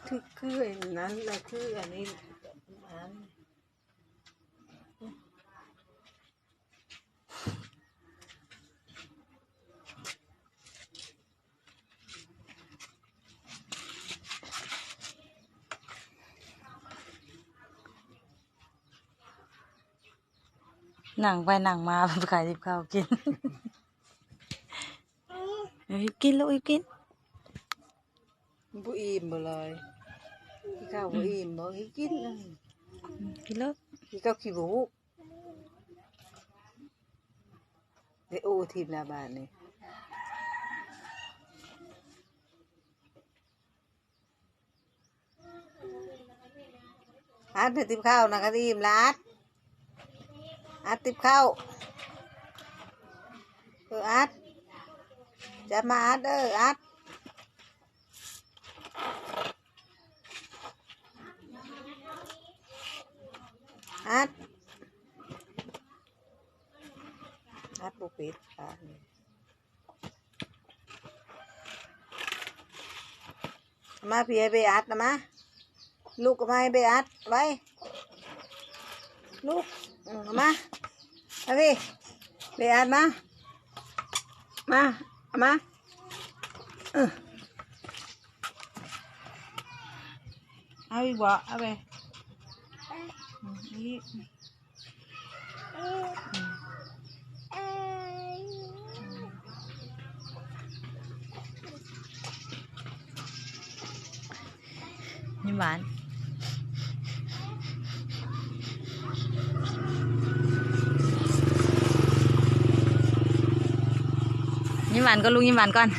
คืออันนั้นแหละคืออันนี้อันหนังไปหนังมาขายดิบข้าวกินกินแล้วกินบุอิ่มบ่เลยที่ข้าวบุอิ่มบ่ให้กินกินแล้วที่ข้าวขี้บุกไอโอทีมลาบานนี่อัดติบข้าวนะกระดิ่มลัดอัดติบข้าวอัดจะมาอัดอัดอัดบุปิดมาพี่ให้ไปอัดนะมาลูกก็มาให้ไปอัดไว้ลูกมาพี่ไปอัดมาเอาอีกบ่เอาไปนี่ยิ้มหวานยิ้มหวานก็ลุงยิ้มหวานก่อน